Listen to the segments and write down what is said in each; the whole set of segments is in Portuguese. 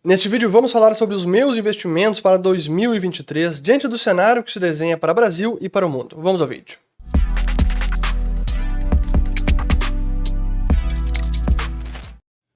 Neste vídeo vamos falar sobre os meus investimentos para 2023 diante do cenário que se desenha para o Brasil e para o mundo. Vamos ao vídeo.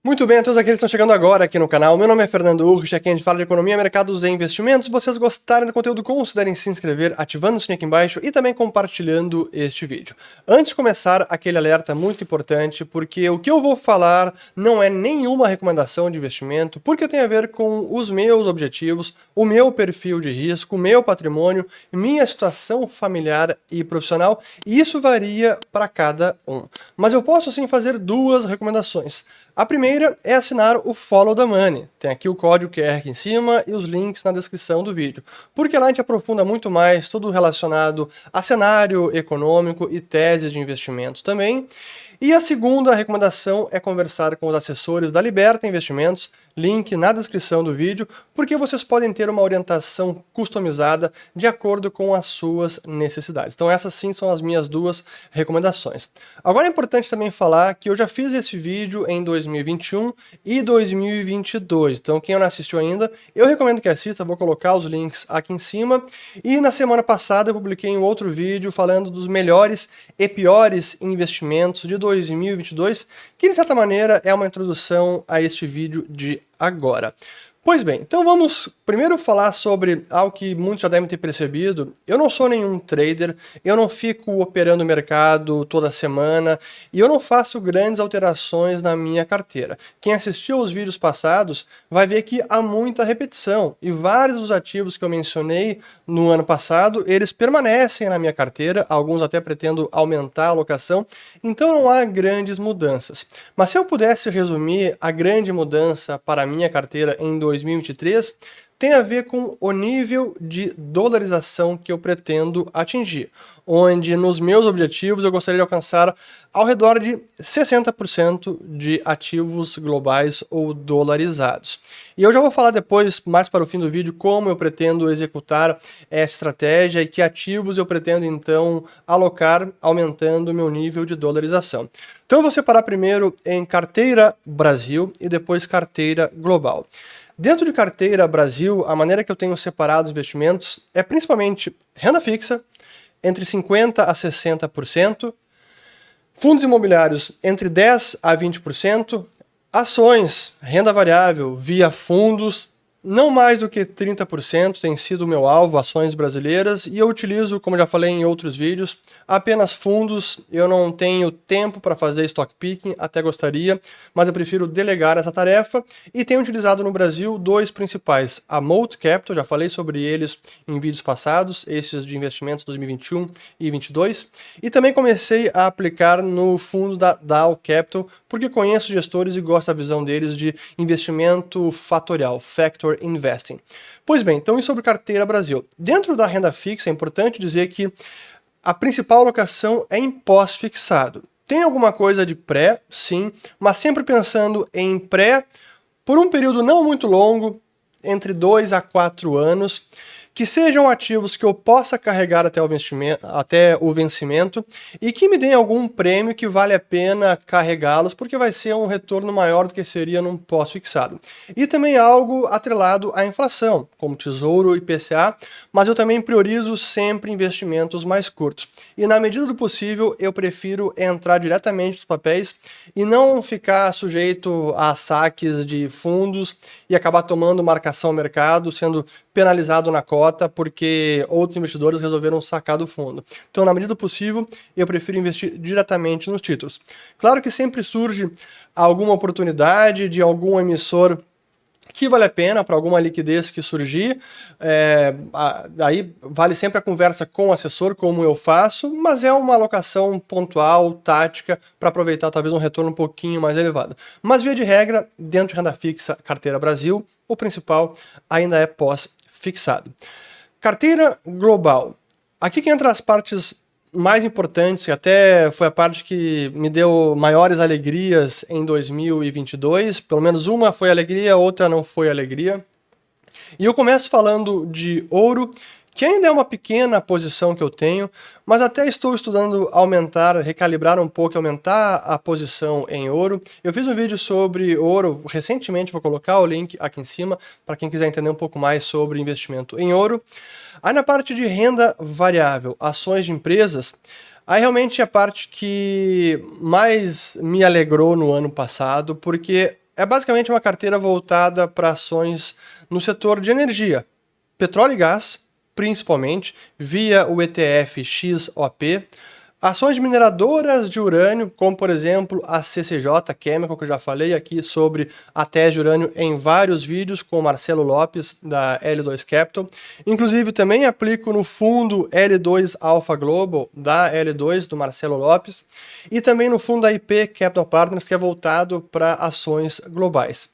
Muito bem, a todos aqueles que estão chegando agora aqui no canal, meu nome é Fernando Urrich, aqui a gente fala de economia, mercados e investimentos. Se vocês gostarem do conteúdo, considerem se inscrever, ativando o sininho aqui embaixo e também compartilhando este vídeo. Antes de começar, aquele alerta muito importante, porque o que eu vou falar não é nenhuma recomendação de investimento, porque tem a ver com os meus objetivos, o meu perfil de risco, o meu patrimônio, minha situação familiar e profissional, e isso varia para cada um. Mas eu posso sim fazer duas recomendações. A primeira é assinar o Follow the Money. Tem aqui o código QR aqui em cima e os links na descrição do vídeo. Porque lá a gente aprofunda muito mais tudo relacionado a cenário econômico e teses de investimentos também. E a segunda recomendação é conversar com os assessores da Liberta Investimentos, link na descrição do vídeo, porque vocês podem ter uma orientação customizada de acordo com as suas necessidades. Então essas sim são as minhas duas recomendações. Agora é importante também falar que eu já fiz esse vídeo em 2021 e 2022, então quem não assistiu ainda, eu recomendo que assista, vou colocar os links aqui em cima. E na semana passada eu publiquei um outro vídeo falando dos melhores e piores investimentos de 2022, que de certa maneira é uma introdução a este vídeo de agora. Pois bem, então vamos primeiro falar sobre algo que muitos já devem ter percebido. Eu não sou nenhum trader, eu não fico operando o mercado toda semana e eu não faço grandes alterações na minha carteira. Quem assistiu aos vídeos passados vai ver que há muita repetição e vários dos ativos que eu mencionei no ano passado, eles permanecem na minha carteira, alguns até pretendo aumentar a alocação, então não há grandes mudanças. Mas se eu pudesse resumir a grande mudança para a minha carteira em 2023, tem a ver com o nível de dolarização que eu pretendo atingir, onde nos meus objetivos eu gostaria de alcançar ao redor de 60% de ativos globais ou dolarizados. E eu já vou falar depois, mais para o fim do vídeo, como eu pretendo executar essa estratégia e que ativos eu pretendo então alocar, aumentando o meu nível de dolarização. Então eu vou separar primeiro em carteira Brasil e depois carteira global. Dentro de carteira Brasil, a maneira que eu tenho separado os investimentos é principalmente renda fixa, entre 50% a 60%, fundos imobiliários entre 10% a 20%, ações, renda variável via fundos, não mais do que 30% tem sido o meu alvo, ações brasileiras, e eu utilizo, como já falei em outros vídeos, apenas fundos. Eu não tenho tempo para fazer stock picking, até gostaria, mas eu prefiro delegar essa tarefa, e tenho utilizado no Brasil dois principais, a Moat Capital, já falei sobre eles em vídeos passados, esses de investimentos 2021 e 2022, e também comecei a aplicar no fundo da Dow Capital, porque conheço gestores e gosto da visão deles de investimento fatorial, Factor Investing. Pois bem, então e sobre carteira Brasil? Dentro da renda fixa é importante dizer que a principal alocação é em pós-fixado. Tem alguma coisa de pré, sim, mas sempre pensando em pré por um período não muito longo, entre 2 a 4 anos, que sejam ativos que eu possa carregar até o vencimento e que me deem algum prêmio que vale a pena carregá-los, porque vai ser um retorno maior do que seria num pós-fixado. E também algo atrelado à inflação, como Tesouro e IPCA, mas eu também priorizo sempre investimentos mais curtos. E na medida do possível, eu prefiro entrar diretamente nos papéis e não ficar sujeito a saques de fundos e acabar tomando marcação ao mercado, sendo penalizado na cota porque outros investidores resolveram sacar do fundo. Então, na medida do possível, eu prefiro investir diretamente nos títulos. Claro que sempre surge alguma oportunidade de algum emissor que vale a pena para alguma liquidez que surgir, aí vale sempre a conversa com o assessor, como eu faço, mas é uma alocação pontual, tática, para aproveitar talvez um retorno um pouquinho mais elevado. Mas via de regra, dentro de renda fixa, carteira Brasil, o principal ainda é pós-fixado. Carteira global. Aqui que entra as partes mais importantes, que até foi a parte que me deu maiores alegrias em 2022, pelo menos uma foi alegria, outra não foi alegria. E eu começo falando de ouro, que ainda é uma pequena posição que eu tenho, mas até estou estudando aumentar, recalibrar um pouco, aumentar a posição em ouro. Eu fiz um vídeo sobre ouro recentemente, vou colocar o link aqui em cima, para quem quiser entender um pouco mais sobre investimento em ouro. Aí na parte de renda variável, ações de empresas, aí realmente é a parte que mais me alegrou no ano passado, porque é basicamente uma carteira voltada para ações no setor de energia, petróleo e gás, principalmente, via o ETF XOP, ações de mineradoras de urânio, como por exemplo a CCJ Chemical, que eu já falei aqui sobre a tese de urânio em vários vídeos com o Marcelo Lopes, da L2 Capital. Inclusive também aplico no fundo L2 Alpha Global, da L2, do Marcelo Lopes, e também no fundo da IP Capital Partners, que é voltado para ações globais.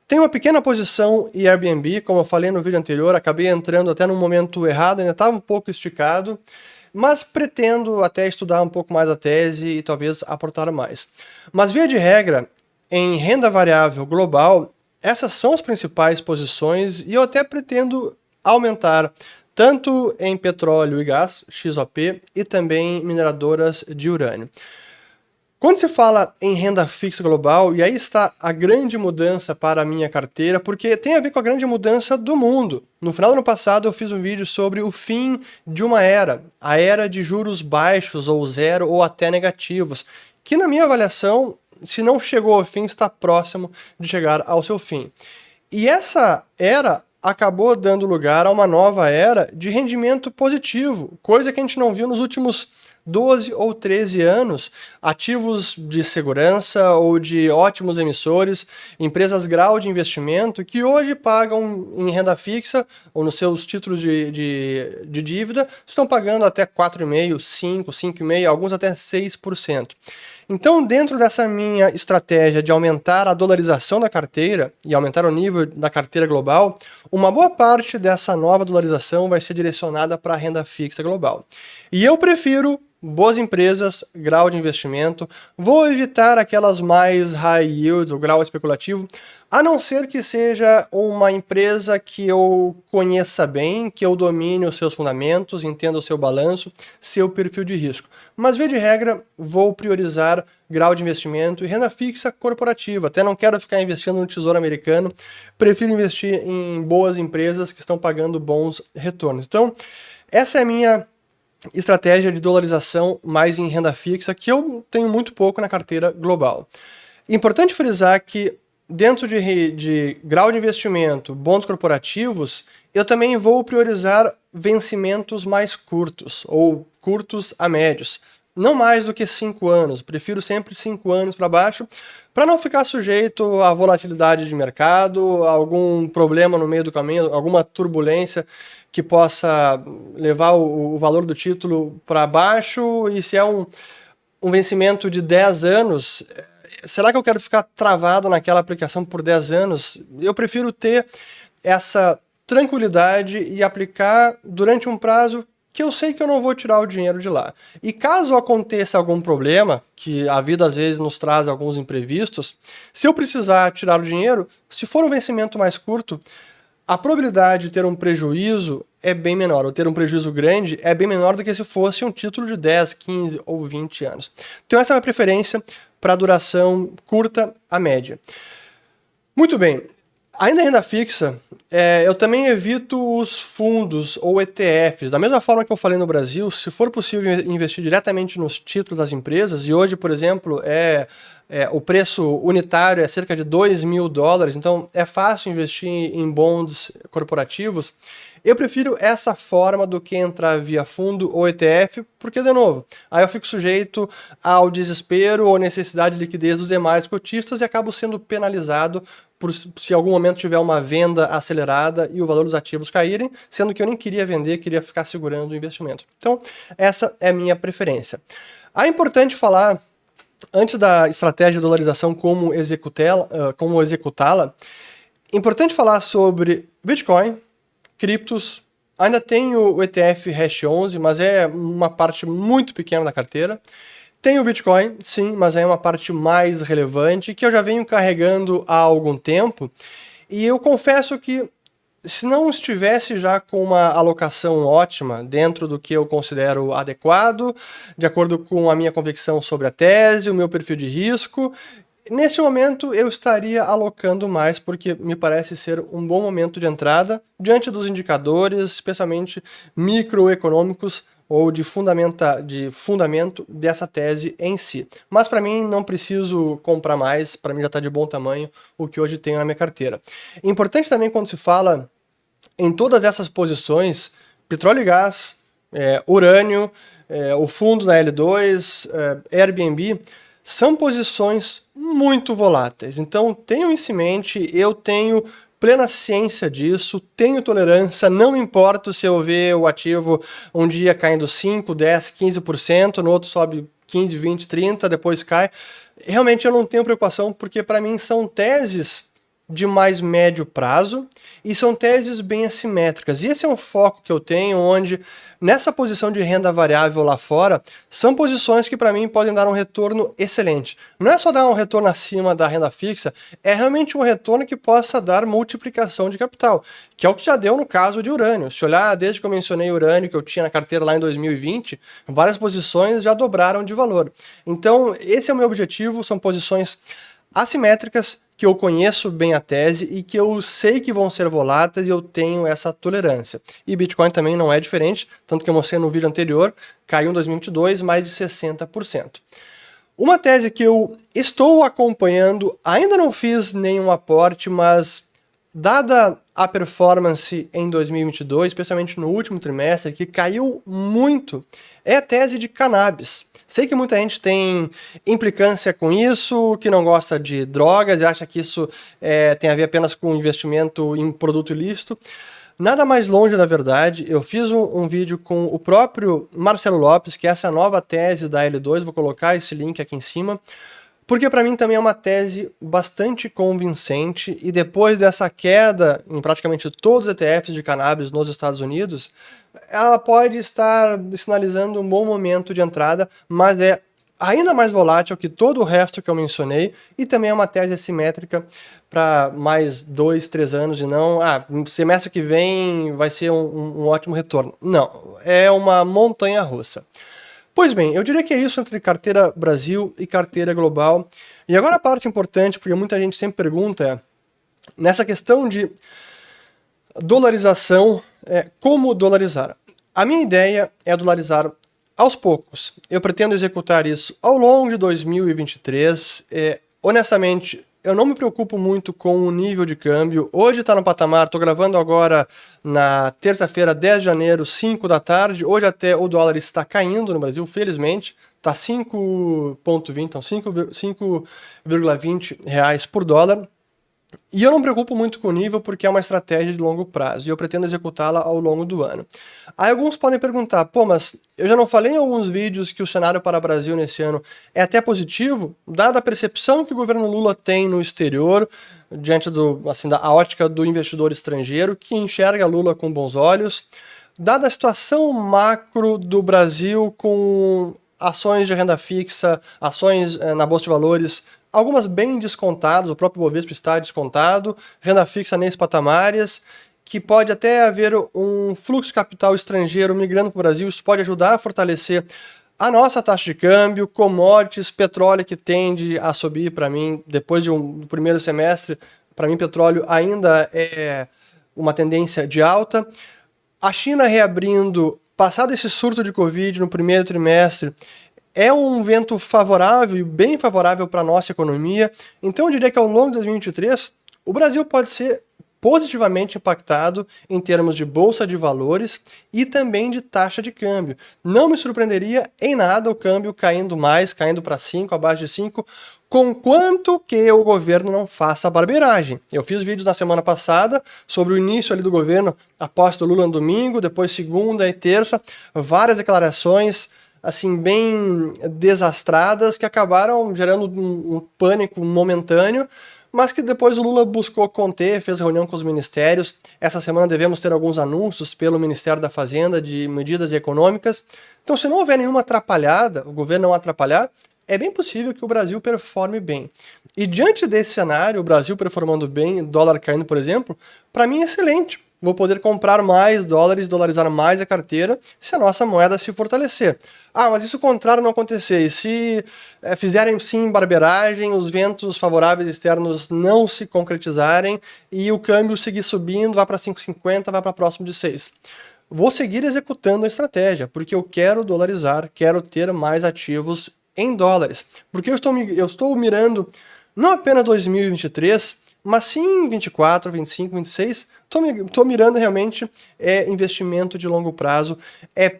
Tem uma pequena posição em Airbnb, como eu falei no vídeo anterior, acabei entrando até no momento errado, ainda estava um pouco esticado, mas pretendo até estudar um pouco mais a tese e talvez aportar mais. Mas via de regra, em renda variável global, essas são as principais posições e eu até pretendo aumentar tanto em petróleo e gás, XOP, e também mineradoras de urânio. Quando se fala em renda fixa global, e aí está a grande mudança para a minha carteira, porque tem a ver com a grande mudança do mundo. No final do ano passado eu fiz um vídeo sobre o fim de uma era, a era de juros baixos, ou zero, ou até negativos, que na minha avaliação, se não chegou ao fim, está próximo de chegar ao seu fim. E essa era acabou dando lugar a uma nova era de rendimento positivo, coisa que a gente não viu nos últimos 12 ou 13 anos, ativos de segurança ou de ótimos emissores, empresas grau de investimento que hoje pagam em renda fixa ou nos seus títulos de dívida, estão pagando até 4,5%, 5%, 5,5%, alguns até 6%. Então, dentro dessa minha estratégia de aumentar a dolarização da carteira e aumentar o nível da carteira global, uma boa parte dessa nova dolarização vai ser direcionada para a renda fixa global. E eu prefiro boas empresas, grau de investimento, vou evitar aquelas mais high yield, ou grau especulativo, a não ser que seja uma empresa que eu conheça bem, que eu domine os seus fundamentos, entenda o seu balanço, seu perfil de risco. Mas, via de regra, vou priorizar grau de investimento e renda fixa corporativa. Até não quero ficar investindo no Tesouro Americano, prefiro investir em boas empresas que estão pagando bons retornos. Então, essa é a minha estratégia de dolarização mais em renda fixa, que eu tenho muito pouco na carteira global. Importante frisar que dentro de grau de investimento, bons corporativos, eu também vou priorizar vencimentos mais curtos, ou curtos a médios. Não mais do que 5 anos, prefiro sempre 5 anos para baixo, para não ficar sujeito à volatilidade de mercado, a algum problema no meio do caminho, alguma turbulência que possa levar o valor do título para baixo, e se é um vencimento de 10 anos, será que eu quero ficar travado naquela aplicação por 10 anos? Eu prefiro ter essa tranquilidade e aplicar durante um prazo que eu sei que eu não vou tirar o dinheiro de lá. E caso aconteça algum problema, que a vida às vezes nos traz alguns imprevistos, se eu precisar tirar o dinheiro, se for um vencimento mais curto, a probabilidade de ter um prejuízo é bem menor, ou ter um prejuízo grande é bem menor do que se fosse um título de 10, 15 ou 20 anos. Então essa é a minha preferência para duração curta a média. Muito bem. Ainda em renda fixa, eu também evito os fundos ou ETFs. Da mesma forma que eu falei no Brasil, se for possível investir diretamente nos títulos das empresas, e hoje, por exemplo, o preço unitário é cerca de $2.000, então é fácil investir em bonds corporativos, eu prefiro essa forma do que entrar via fundo ou ETF, porque, de novo, aí eu fico sujeito ao desespero ou necessidade de liquidez dos demais cotistas e acabo sendo penalizado se em algum momento tiver uma venda acelerada e o valor dos ativos caírem, sendo que eu nem queria vender, queria ficar segurando o investimento. Então, essa é a minha preferência. É importante falar, antes da estratégia de dolarização, como executá-la, importante falar sobre Bitcoin, criptos. Ainda tem o ETF Hash 11, mas é uma parte muito pequena da carteira. Tem o Bitcoin, sim, mas é uma parte mais relevante, que eu já venho carregando há algum tempo. E eu confesso que se não estivesse já com uma alocação ótima dentro do que eu considero adequado, de acordo com a minha convicção sobre a tese, o meu perfil de risco, neste momento eu estaria alocando mais, porque me parece ser um bom momento de entrada diante dos indicadores, especialmente microeconômicos, ou de fundamento dessa tese em si. Mas para mim não preciso comprar mais, para mim já está de bom tamanho o que hoje tenho na minha carteira. Importante também quando se fala em todas essas posições, petróleo e gás, urânio, o fundo da L2, Airbnb, são posições muito voláteis. Então tenham isso em mente, eu tenho plena ciência disso, tenho tolerância, não me importo se eu ver o ativo um dia caindo 5, 10, 15%, no outro sobe 15, 20, 30, depois cai. Realmente eu não tenho preocupação, porque para mim são teses de mais médio prazo e são teses bem assimétricas. E esse é um foco que eu tenho, onde nessa posição de renda variável lá fora, são posições que para mim podem dar um retorno excelente. Não é só dar um retorno acima da renda fixa, é realmente um retorno que possa dar multiplicação de capital, que é o que já deu no caso de urânio. Se olhar desde que eu mencionei urânio, que eu tinha na carteira lá em 2020, várias posições já dobraram de valor. Então, esse é o meu objetivo, são posições assimétricas, que eu conheço bem a tese e que eu sei que vão ser voláteis e eu tenho essa tolerância. E Bitcoin também não é diferente, tanto que eu mostrei no vídeo anterior, caiu em 2022 mais de 60%. Uma tese que eu estou acompanhando, ainda não fiz nenhum aporte, mas dada a performance em 2022, especialmente no último trimestre, que caiu muito, é a tese de cannabis. Sei que muita gente tem implicância com isso, que não gosta de drogas e acha que isso tem a ver apenas com investimento em produto ilícito. Nada mais longe da verdade. Eu fiz um vídeo com o próprio Marcelo Lopes, que é essa nova tese da L2, vou colocar esse link aqui em cima, porque para mim também é uma tese bastante convincente e depois dessa queda em praticamente todos os ETFs de cannabis nos Estados Unidos, ela pode estar sinalizando um bom momento de entrada, mas é ainda mais volátil que todo o resto que eu mencionei e também é uma tese assimétrica para mais 2, 3 anos e não, semestre que vem vai ser um ótimo retorno. Não, é uma montanha-russa. Pois bem, eu diria que é isso entre carteira Brasil e carteira global. E agora a parte importante, porque muita gente sempre pergunta, nessa questão de dolarização, como dolarizar? A minha ideia é dolarizar aos poucos. Eu pretendo executar isso ao longo de 2023. Honestamente, eu não me preocupo muito com o nível de câmbio. Hoje está no patamar, estou gravando agora na terça-feira, 10 de janeiro, 5 da tarde. Hoje até o dólar está caindo no Brasil, felizmente. Está 5,20, então 5,20 reais por dólar. E eu não me preocupo muito com o nível porque é uma estratégia de longo prazo e eu pretendo executá-la ao longo do ano. Aí alguns podem perguntar, mas eu já não falei em alguns vídeos que o cenário para o Brasil nesse ano é até positivo, dada a percepção que o governo Lula tem no exterior, diante da ótica do investidor estrangeiro, que enxerga Lula com bons olhos, dada a situação macro do Brasil com ações de renda fixa, ações na Bolsa de Valores, algumas bem descontadas, o próprio Bovespa está descontado, renda fixa nesses patamares, que pode até haver um fluxo de capital estrangeiro migrando para o Brasil, isso pode ajudar a fortalecer a nossa taxa de câmbio, commodities, petróleo que tende a subir para mim, depois do primeiro semestre, para mim petróleo ainda é uma tendência de alta. A China reabrindo, passado esse surto de Covid no primeiro trimestre, é um vento favorável e bem favorável para a nossa economia. Então eu diria que ao longo de 2023, o Brasil pode ser positivamente impactado em termos de bolsa de valores e também de taxa de câmbio. Não me surpreenderia em nada o câmbio caindo mais, caindo para 5, abaixo de 5, conquanto que o governo não faça barbeiragem. Eu fiz vídeos na semana passada sobre o início ali do governo, após o Lula no domingo, depois segunda e terça, várias declarações assim, bem desastradas, que acabaram gerando um pânico momentâneo, mas que depois o Lula buscou conter, fez reunião com os ministérios. Essa semana devemos ter alguns anúncios pelo Ministério da Fazenda de medidas econômicas. Então, se não houver nenhuma atrapalhada, o governo não atrapalhar, é bem possível que o Brasil performe bem. E diante desse cenário, o Brasil performando bem, dólar caindo, por exemplo, para mim é excelente. vou poder comprar mais dólares, dolarizar mais a carteira, se a nossa moeda se fortalecer. Ah, mas e se o contrário não acontecer? E se fizerem sim barbeiragem, os ventos favoráveis externos não se concretizarem e o câmbio seguir subindo, vai para 5,50, vai para próximo de 6? Vou seguir executando a estratégia, porque eu quero dolarizar, quero ter mais ativos em dólares. Porque eu estou mirando não apenas 2023, mas sim 24, 25, 26, estou mirando realmente investimento de longo prazo,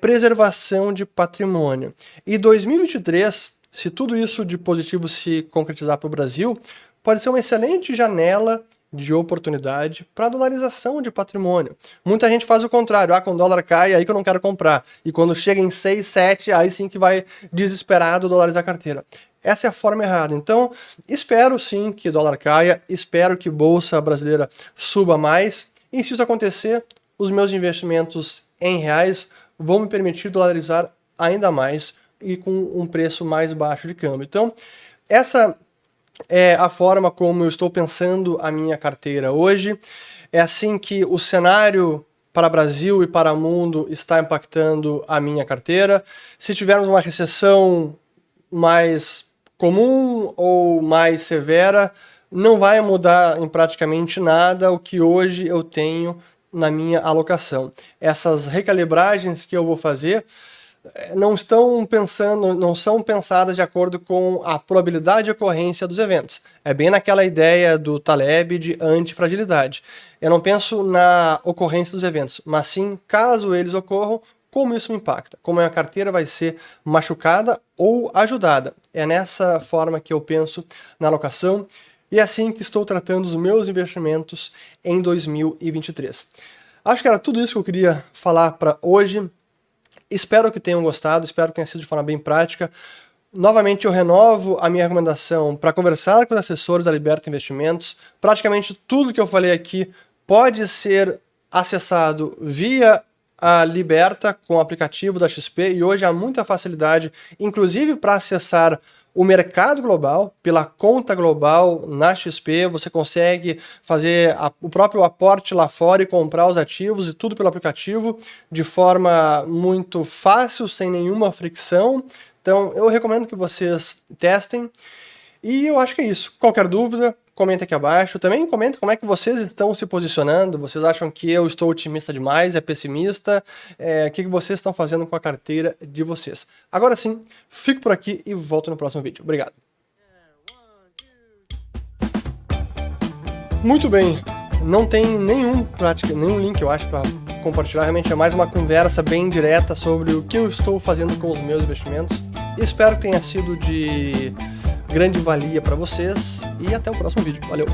preservação de patrimônio. E 2023, se tudo isso de positivo se concretizar para o Brasil, pode ser uma excelente janela de oportunidade para dolarização de patrimônio. Muita gente faz o contrário, quando o dólar cai, aí que eu não quero comprar. E quando chega em 6, 7, aí sim que vai desesperado dolarizar a carteira. Essa é a forma errada. Então, espero sim que o dólar caia, espero que a bolsa brasileira suba mais, e se isso acontecer, os meus investimentos em reais vão me permitir dolarizar ainda mais e com um preço mais baixo de câmbio. Então, essa é a forma como eu estou pensando a minha carteira hoje. É assim que o cenário para o Brasil e para o mundo está impactando a minha carteira. Se tivermos uma recessão mais comum ou mais severa, não vai mudar em praticamente nada o que hoje eu tenho na minha alocação. Essas recalibragens que eu vou fazer não são pensadas de acordo com a probabilidade de ocorrência dos eventos. É bem naquela ideia do Taleb de antifragilidade. Eu não penso na ocorrência dos eventos, mas sim, caso eles ocorram, como isso me impacta, como a carteira vai ser machucada ou ajudada. É nessa forma que eu penso na alocação e é assim que estou tratando os meus investimentos em 2023. Acho que era tudo isso que eu queria falar para hoje. Espero que tenham gostado, espero que tenha sido de forma bem prática. Novamente eu renovo a minha recomendação para conversar com os assessores da Liberta Investimentos. Praticamente tudo que eu falei aqui pode ser acessado via a Liberta com o aplicativo da XP e hoje há muita facilidade, inclusive para acessar o mercado global, pela conta global na XP, você consegue fazer o próprio aporte lá fora e comprar os ativos e tudo pelo aplicativo de forma muito fácil, sem nenhuma fricção. Então eu recomendo que vocês testem e eu acho que é isso. Qualquer dúvida, comenta aqui abaixo. Também comenta como é que vocês estão se posicionando. Vocês acham que eu estou otimista demais, pessimista? O que vocês estão fazendo com a carteira de vocês? Agora sim, fico por aqui e volto no próximo vídeo. Obrigado. Muito bem, não tem nenhum link, eu acho, para compartilhar. Realmente é mais uma conversa bem direta sobre o que eu estou fazendo com os meus investimentos. Espero que tenha sido de grande valia para vocês e até o próximo vídeo. Valeu!